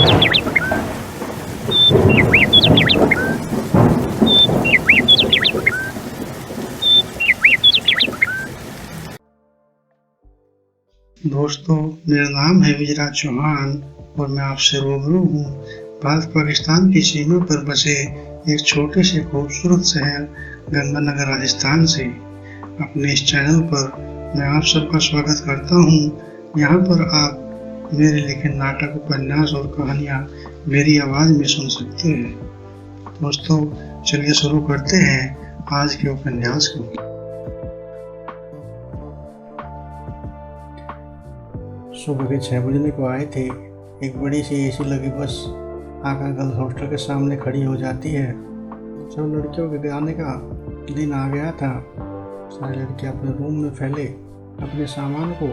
दोस्तों, मेरा नाम है विजयराज चौहान और मैं आपसे रूबरू हूँ भारत पाकिस्तान की सीमा पर बसे एक छोटे से खूबसूरत शहर गंगानगर राजस्थान से। अपने इस चैनल पर मैं आप सबका स्वागत करता हूँ। यहाँ पर आप मेरे लिखे नाटक, उपन्यास और कहानियाँ मेरी आवाज़ में सुन सकते हैं। दोस्तों, चलिए शुरू करते हैं आज के उपन्यास को। सुबह के 6 बजने को आए थे। एक बड़ी सी एसी लगी बस आकर गर्ल्स हॉस्टल के सामने खड़ी हो जाती है। सब लड़कियों के आने का दिन आ गया था। सारी लड़कियां अपने रूम में फैले अपने सामान को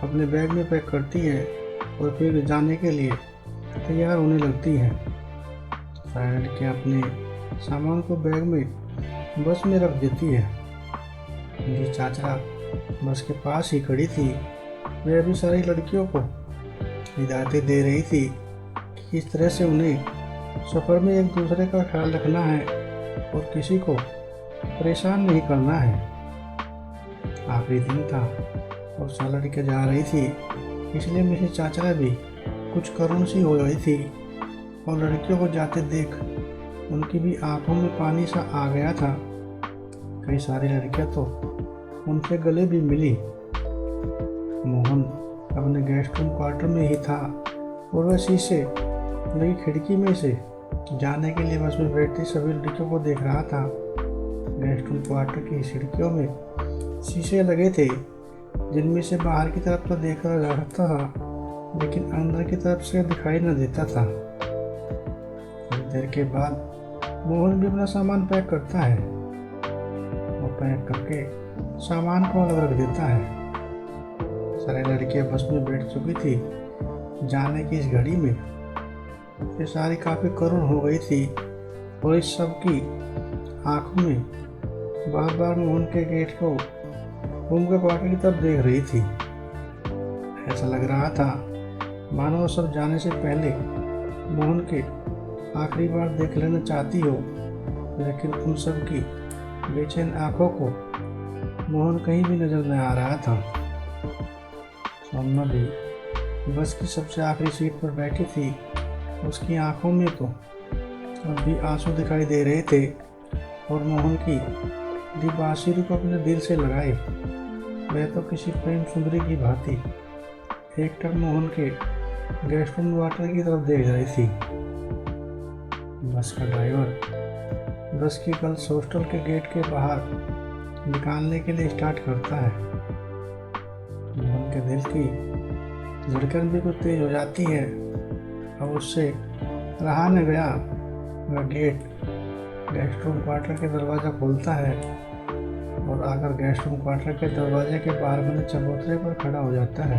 अपने बैग में पैक करती है और फिर जाने के लिए तैयार होने लगती है। सारी लड़कियां अपने सामान को बैग में बस में रख देती है। मेरी चाचा बस के पास ही खड़ी थी। वह भी सारी लड़कियों को हिदायतें दे रही थी कि किस तरह से उन्हें सफ़र में एक दूसरे का ख्याल रखना है और किसी को परेशान नहीं करना है। आखिरी दिन था और सारी लड़कियाँ जा रही थी, इसलिए मेरी चाचा भी कुछ करुण सी हो रही थी और लड़कियों को जाते देख उनकी भी आंखों में पानी सा आ गया था। कई सारी लड़कियाँ तो उनसे गले भी मिली। मोहन अपने गेस्ट रूम क्वार्टर में ही था और वह शीशे लगी खिड़की में से जाने के लिए बस में बैठती सभी लड़कियों को देख रहा था। गेस्ट रूम क्वार्टर की खिड़कियों में शीशे लगे थे, जिनमें से बाहर की तरफ तो देखा जा सकता था, लेकिन अंदर की तरफ से दिखाई न देता था। कुछ देर के बाद मोहन भी अपना सामान पैक करता है और पैक करके सामान को अलग रख देता है। सारी लड़कियां बस में बैठ चुकी थी जाने की इस घड़ी में। ये सारी काफ़ी करुण हो गई थी और इस सब की आंखों में बार बार मोहन के गेट को रूम के क्वार्टर की तरफ देख रही थी। ऐसा लग रहा था मानो सब जाने से पहले मोहन के आखिरी बार देख लेना चाहती हो, लेकिन उन सब की बेचैन आंखों को मोहन कहीं भी नजर न आ रहा था। सोमना भी बस की सबसे आखिरी सीट पर बैठी थी। उसकी आंखों में तो अब भी आंसू दिखाई दे रहे थे और मोहन की बांसुरी को अपने दिल से लगाए वह तो किसी प्रेम सुंदरी की भांति एकटक मोहन के गेस्ट रूम वाटर की तरफ देख रही थी। बस का ड्राइवर बस की गर्ल्स हॉस्टल के गेट के बाहर निकालने के लिए स्टार्ट करता है। मोहन के दिल की धड़कन भी कुछ तेज हो जाती है और उससे रहा न गया। वह गेस्ट रूम क्वार्टर के दरवाज़ा खोलता है और आकर गेस्ट रूम क्वार्टर के दरवाजे के बाहर बने चबूतरे पर खड़ा हो जाता है।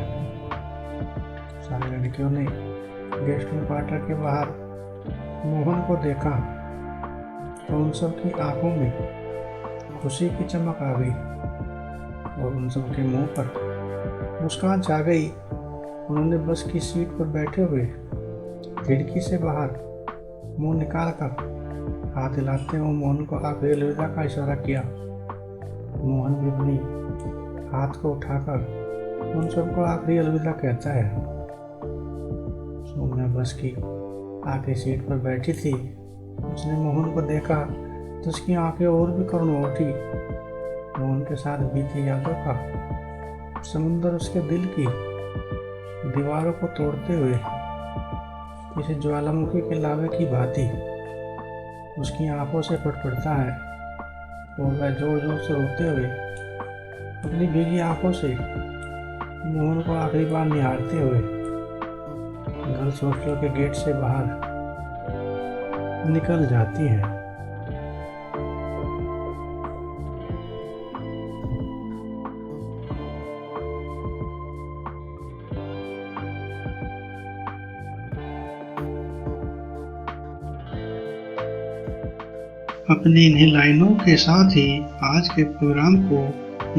सारी लड़कियों ने गेस्ट रूम क्वार्टर के बाहर मोहन को देखा तो उन सब की आंखों में खुशी की चमक आ गई और उन सब के मुंह पर मुस्कान छा गई। उन्होंने बस की सीट पर बैठे हुए खिड़की से बाहर मुंह निकाल कर हाथ हिलाते हुए मोहन को आखिरी अलविदा का इशारा किया। मोहन भी अपनी हाथ को उठाकर उन सबको आखिरी अलविदा कहता है। सोमना बस की आखिरी सीट पर बैठी थी। उसने मोहन को देखा तो उसकी आंखें और भी करुण हो उठी। मोहन के साथ बीती यादों का समुंदर उसके दिल की दीवारों को तोड़ते हुए किसी ज्वालामुखी के लावे की भांति उसकी आंखों से फटफटता है और वह जोर जोर से रोते हुए अपनी भीगी आंखों से मोहन को आखिरी बार निहारते हुए गर्ल्स हॉस्टल के गेट से बाहर निकल जाती है। अपनी इन्हीं लाइनों के साथ ही आज के प्रोग्राम को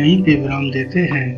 यहीं पे विराम देते हैं।